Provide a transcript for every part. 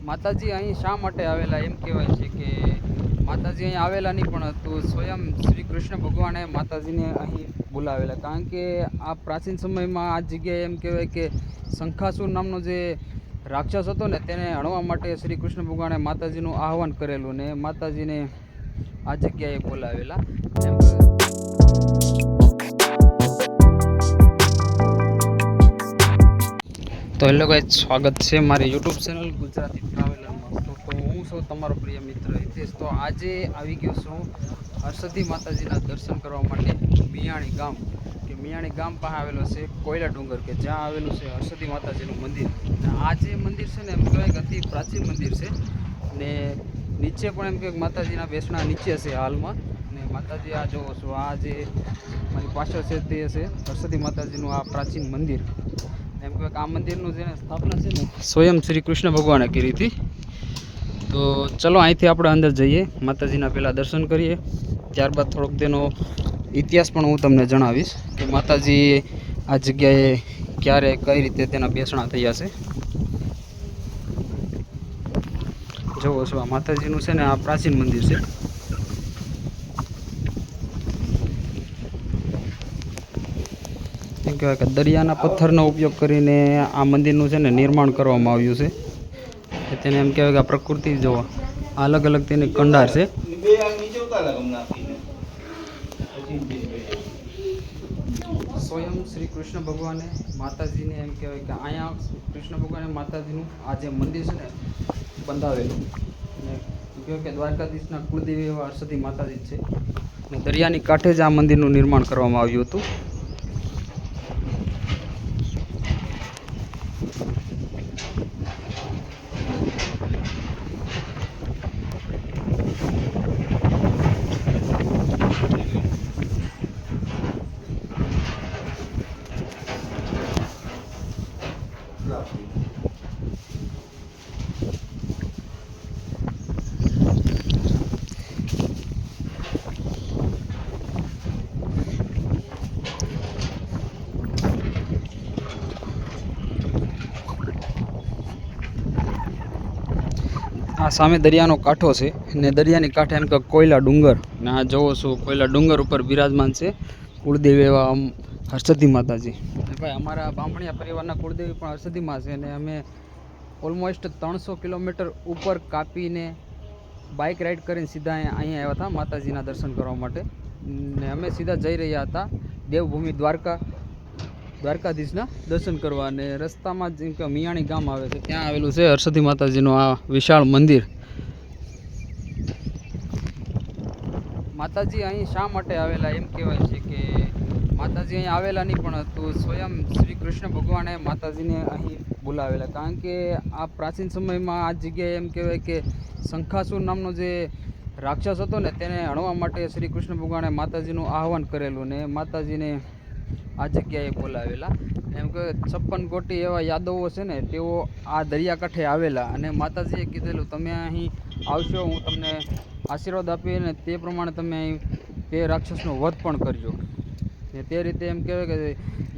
માતાજી અહીં શા માટે આવેલા એમ કહેવાય છે કે માતાજી અહીં આવેલા નહીં પણ તો સ્વયં શ્રી કૃષ્ણ ભગવાને માતાજીને અહીં બોલાવેલા, કારણ કે આ પ્રાચીન સમયમાં આ જગ્યાએ એમ કહેવાય કે શંખાસુર નામનો જે રાક્ષસ હતો ને તેને હણવા માટે શ્રી કૃષ્ણ ભગવાને માતાજીનું આહવાન કરેલું ને માતાજીને આ જગ્યાએ બોલાવેલા. તો હેલો ગાઈસ, સ્વાગત છે મારી યુટ્યુબ ચેનલ ગુજરાતી ટ્રાવેલરમાં. તો હું છું તમારો પ્રિય મિત્ર હિતેશ. તો આજે આવી ગયો છું હરસદ્દી માતાજીના દર્શન કરવા માટે મિયાણી ગામ, કે મિયાણી ગામ પાસે આવેલો છે કોયલા ડુંગર, કે જ્યાં આવેલું છે હરસદ્દી માતાજીનું મંદિર. આ જે મંદિર છે ને એમ કહેવાય કે અતિ પ્રાચીન મંદિર છે ને નીચે પણ એમ કે માતાજીના બેસણા નીચે છે હાલમાં. ને માતાજી આ જોવો છો, આ જે મારી પાછળ છે તે છે હરસદ્દી માતાજીનું આ પ્રાચીન મંદિર. એમ કે આ મંદિરનું જેને સ્થાપના છે ને સ્વયં શ્રી કૃષ્ણ ભગવાને કરી હતી. તો ચલો અહીંથી આપણે અંદર જઈએ, માતાજીના પહેલાં દર્શન કરીએ, ત્યારબાદ થોડોક તેનો ઇતિહાસ પણ હું તમને જણાવીશ કે માતાજી આ જગ્યાએ ક્યારે કઈ રીતે તેના બેસણા થયા છે. જોવો છો, આ માતાજીનું છે ને આ પ્રાચીન મંદિર છે. એમ કહેવાય કે દરિયાના પથ્થરનો ઉપયોગ કરીને આ મંદિરનું છે ને નિર્માણ કરવામાં આવ્યું છે. તેને એમ કહેવાય કે આ પ્રકૃતિ જોવો, અલગ અલગ તેની કંડાર છે. સ્વયં શ્રી કૃષ્ણ ભગવાને માતાજીને એમ કહેવાય કે અહીંયા કૃષ્ણ ભગવાને માતાજીનું આ જે મંદિર છે ને બંધાવેલું. અને કહેવાય કે દ્વારકાધીશના કુળદેવી એવા હરસદ્દી માતાજી છે. અને દરિયાની કાંઠે જ આ મંદિરનું નિર્માણ કરવામાં આવ્યું હતું. આ સામે દરિયાનો કાંઠો છે ને દરિયાની કાંઠે એમ કે કોયલા ડુંગર, ને આ જોવો છો કોયલા ડુંગર ઉપર બિરાજમાન છે કુળદેવી એવા હરસદ્દી માતાજી. ભાઈ અમારા બામણિયા પરિવારના કુળદેવી પણ હરસદ્દીમાં છે. અને અમે ઓલમોસ્ટ 300 કિલોમીટર ઉપર કાપીને બાઇક રાઈડ કરીને સીધા અહીંયા આવ્યા હતા માતાજીના દર્શન કરવા માટે. ને અમે સીધા જઈ રહ્યા હતા દેવભૂમિ દ્વારકાધીશના દર્શન કરવા. અને રસ્તામાં જેમ કે મિયાણી ગામ આવે છે ત્યાં આવેલું છે હરસદ્દી માતાજીનું આ વિશાળ મંદિર. માતાજી અહીં શા માટે આવેલા એમ કહેવાય છે કે માતાજી અહીં આવેલા નહીં પણ તો સ્વયં શ્રી કૃષ્ણ ભગવાને માતાજીને અહીં બોલાવેલા, કારણ કે આ પ્રાચીન સમયમાં આ જગ્યાએ એમ કહેવાય કે શંખાસુર નામનો જે રાક્ષસ હતો ને તેને હણવા માટે શ્રી કૃષ્ણ ભગવાને માતાજીનું આહવાન કરેલું ને માતાજીને આ જગ્યાએ બોલાવેલા. એમ કે 56 કોટી એવા યાદવો છે ને તેઓ આ દરિયાકાંઠે આવેલા અને માતાજીએ કીધેલું તમે અહીં આવશો, હું તમને આશીર્વાદ આપી અને તે પ્રમાણે તમે અહીં તે રાક્ષસનો વધ પણ કરજો. ને તે રીતે એમ કહેવાય કે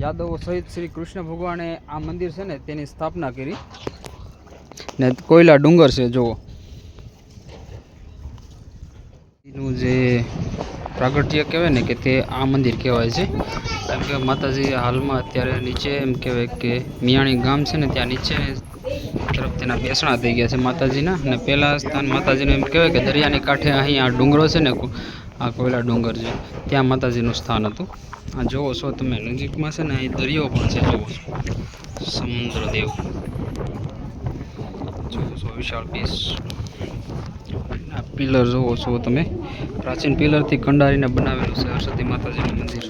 યાદવો સહિત શ્રી કૃષ્ણ ભગવાને આ મંદિર છે ને તેની સ્થાપના કરી. ને કોયલા ડુંગર છે જુઓ, એનું જે પ્રાગટ્ય કહેવાય ને કે તે આ મંદિર કહેવાય છે. કેમ કે માતાજી હાલમાં અત્યારે નીચે એમ કહેવાય કે મિયાણી ગામ છે ને ત્યાં નીચે તરફ તેના બેસણા થઈ ગયા છે માતાજીના. અને પહેલાં સ્થાન માતાજીનું એમ કહેવાય કે દરિયાની કાંઠે અહીં આ ડુંગરો છે ને, આ કોયલા ડુંગર છે ત્યાં માતાજીનું સ્થાન હતું. આ જોવો છો તમે નજીકમાં છે ને અહીં દરિયો પણ છે, જોવો છો સમુદ્રદેવ, જોવો છો વિશાળ પીસ. આ પિલર જોવો છો તમે, પ્રાચીન પિલરથી કંડારીને બનાવેલું છે હરસદ્દી માતાજીનું મંદિર.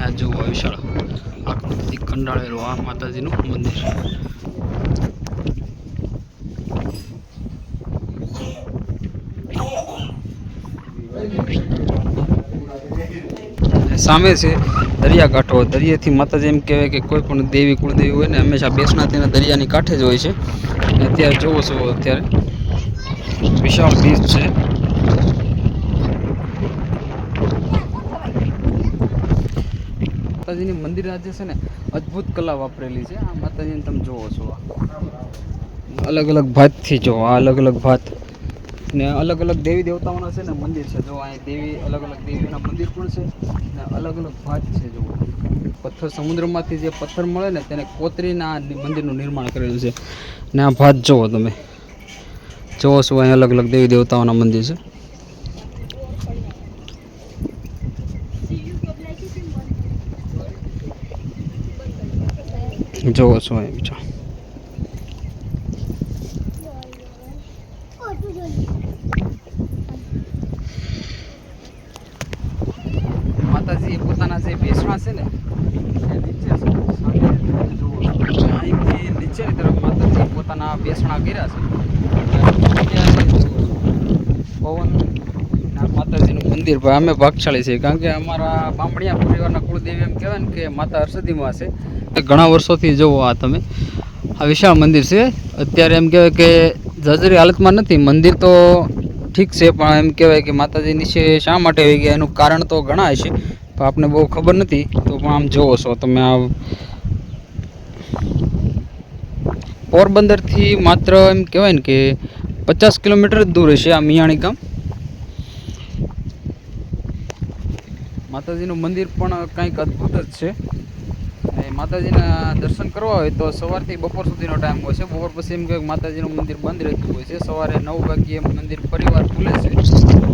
આ જોવો વિશાળ આકૃતિથી કંડાળેલું આ માતાજીનું મંદિર. સામે છે દરિયાકાંઠો. દરિયાથી માતાજી એમ કહેવાય કે કોઈ પણ દેવી કુળદેવી હોય ને હંમેશા બેસણા તેના દરિયાની કાંઠે જ હોય છે. અને અત્યારે જોવો છો અત્યારે વિશાળ બીચ છે. માતાજીની મંદિર આજે છે ને અદ્ભુત કલા વાપરેલી છે આ માતાજીને તમે જોવો છો. અલગ અલગ ભાતથી જો આ અલગ અલગ ભાત ને અલગ અલગ દેવી દેવતાઓના છે ને મંદિર છે. જો અહીં દેવી અલગ અલગ દેવીના મંદિર પણ છે ને અલગ અલગ ભાત છે. જો પથ્થર સમુદ્રમાંથી જે પથ્થર મળે ને તેને કોતરીને આ મંદિરનું નિર્માણ કરેલું છે. ને આ ભાત જુઓ તમે, જોવો છો અહીં અલગ અલગ દેવી દેવતાઓના મંદિર છે. જોવો છો અહીં બીજા માતાજી પોતાના જે બેસણા છે ને એ નીચે અહીંથી નીચેની તરફ માતાજી પોતાના બેસણા કર્યા છે. પવન માતાજીનું મંદિર ભાઈ અમે ભાગશાળી છે, કારણ કે અમારા બામણિયા પરિવારના કુળદેવી એમ કહેવાય ને કે માતા હરસદીમાં છે. ઘણા વર્ષોથી જોવો આ તમે આ વિશાળ મંદિર છે. અત્યારે એમ કહેવાય કે જર્જરી હાલતમાં નથી મંદિર, તો ઠીક છે, પણ એમ કહેવાય કે માતાજી નીચે શા માટે આવી ગયા એનું કારણ તો ઘણા હશે, પણ આપને બહુ ખબર નથી. તો પણ આમ જોવો છો તમે આ પોરબંદરથી માત્ર એમ કહેવાય ને કે 50 કિલોમીટર જ દૂર હશે આ મિયાણી ગામ. માતાજીનું મંદિર પણ કંઈક અદ્ભુત જ છે. માતાજીના દર્શન કરવા હોય તો સવારથી બપોર સુધીનો ટાઈમ હોય છે. બપોર પછી એમ કે માતાજીનું મંદિર બંધ રહેતું હોય છે. સવારે 9 વાગ્યે મંદિર પરિવાર ખુલે છે.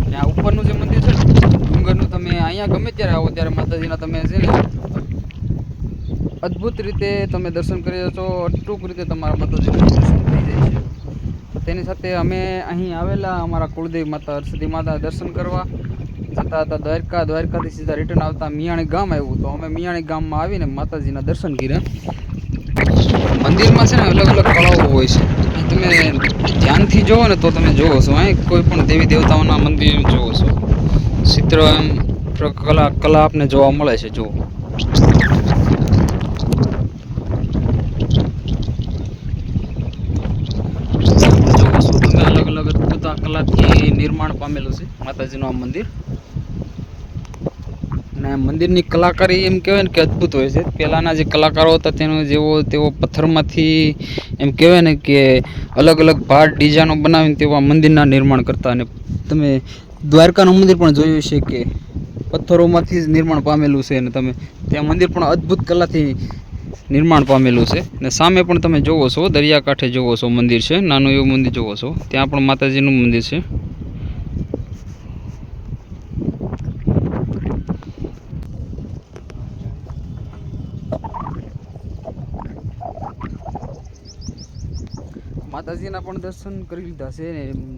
અને આ ઉપરનું જે મંદિર છે ને ડુંગરનું, તમે અહીંયા ગમે ત્યારે આવો ત્યારે માતાજીના તમે છે ને અદ્ભુત રીતે તમે દર્શન કરી છો. અટૂક રીતે તમારા માતાજીના દર્શન થઈ જાય છે. તેની સાથે અમે અહીં આવેલા અમારા કુળદેવી માતા હરસદી માતા દર્શન કરવા જતા હતા દ્વારકાથી સીધા રિટર્ન આવતા મિયાણી ગામ આવ્યું, તો અમે મિયાણી ગામમાં આવીને માતાજીના દર્શન કર્યા. મંદિરમાં છે ને અલગ અલગ કળાઓ હોય છે. તમે ધ્યાનથી જોવો ને તો તમે જોવો છો અહીં કોઈ પણ દેવી દેવતાઓના મંદિર જોવો છો, ચિત્ર એમ કલા આપને જોવા મળે છે. જુઓ તમે અલગ અલગ અદ્ભુત કલાથી નિર્માણ પામેલું છે માતાજીનું આ મંદિર. અને મંદિરની કલાકારી એમ કહેવાય ને કે અદ્ભુત હોય છે. પહેલાંના જે કલાકારો હતા તેઓ પથ્થરમાંથી એમ કહેવાય ને કે અલગ અલગ ભાત ડિઝાઇનો બનાવીને તેવા મંદિરના નિર્માણ કરતા. અને તમે દ્વારકાનું મંદિર પણ જોયું છે કે પથ્થરોમાંથી જ નિર્માણ પામેલું છે. અને તમે ત્યાં મંદિર પણ અદ્ભુત કલાથી નિર્માણ પામેલું છે. અને સામે પણ તમે જોવો છો દરિયાકાંઠે જોવો છો મંદિર છે, નાનું એવું મંદિર જોવો છો, ત્યાં પણ માતાજીનું મંદિર છે. માતાજીના પણ દર્શન કરી લીધા છે.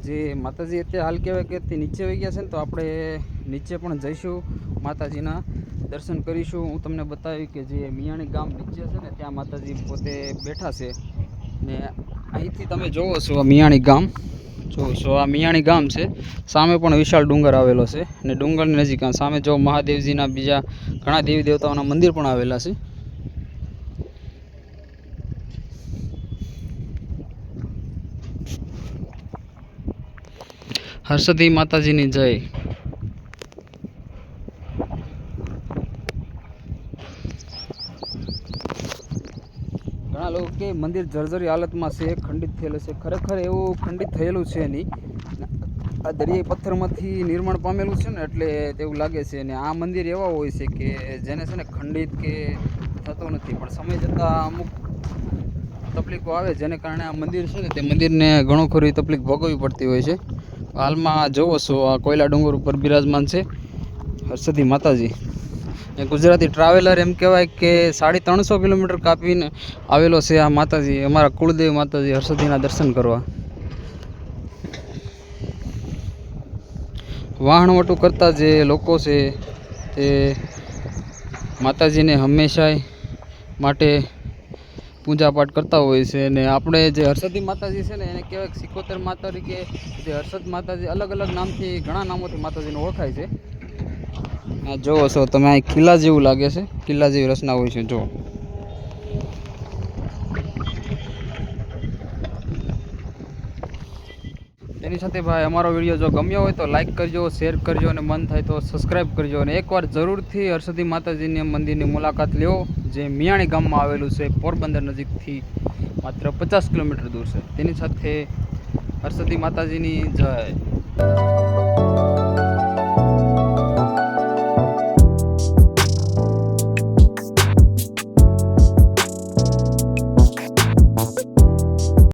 જે માતાજી અત્યારે હાલ કહેવાય કે તે નીચે વહી ગયા છે ને, તો આપણે નીચે પણ જઈશું, માતાજીના દર્શન કરીશું. હું તમને બતાવી કે જે મિયાણી ગામ નીચે છે ને ત્યાં માતાજી પોતે બેઠા છે. ને અહીંથી તમે જોવો છો આ મિયાણી ગામ, જોવો છો આ મિયાણી ગામ છે. સામે પણ વિશાળ ડુંગર આવેલો છે. અને ડુંગરની નજીક સામે જો મહાદેવજીના બીજા ઘણા દેવી દેવતાઓના મંદિર પણ આવેલા છે. હરસદી માતાજીની જય. ઘણા લોકો કે મંદિર જર્જરી હાલતમાં છે, ખંડિત થયેલું છે. ખરેખર એવું ખંડિત થયેલું છે નહીં. આ દરિયાઈ પથ્થરમાંથી નિર્માણ પામેલું છે ને એટલે તેવું લાગે છે. અને આ મંદિર એવા હોય છે કે જેને છે ને ખંડિત કે થતો નથી, પણ સમય જતાં અમુક તકલીફો આવે જેને કારણે આ મંદિર છે ને તે મંદિરને ઘણો ખરી તકલીફ ભોગવવી પડતી હોય છે. હાલમાં જોવો છો આ કોયલા ડુંગર ઉપર બિરાજમાન છે હરસદી માતાજી. એ ગુજરાતી ટ્રાવેલર એમ કહેવાય કે 350 કિલોમીટર કાપીને આવેલો છે આ માતાજી, અમારા કુળદેવી માતાજી હરસદીના દર્શન કરવા. વહાણવટું કરતા જે લોકો છે તે માતાજીને હંમેશા માટે પૂજાપાઠ કરતા હોય છે. અને આપણે જે હરસદી માતાજી છે ને એને કહેવાય કે સિકોતર માતા તરીકે, જે હરસદ માતાજી અલગ અલગ નામથી ઘણા નામોથી માતાજીને ઓળખાય છે. આ જોવો છો તમે અહીં કિલ્લા જેવું લાગે છે, કિલ્લા જેવી રચના હોય છે. જો તેની સાથે ભાઈ અમારો વિડીયો જો ગમ્યો હોય તો લાઈક કરજો, શેર કરજો, અને મન થાય તો સબસ્ક્રાઈબ કરજો. અને એકવાર જરૂરથી હરસદી માતાજીની મંદિરની મુલાકાત લ્યો, જે મિયાણી ગામમાં આવેલું છે પોરબંદર નજીકથી માત્ર 50 કિલોમીટર દૂર છે. તેની સાથે હરસદી માતાજીની જય.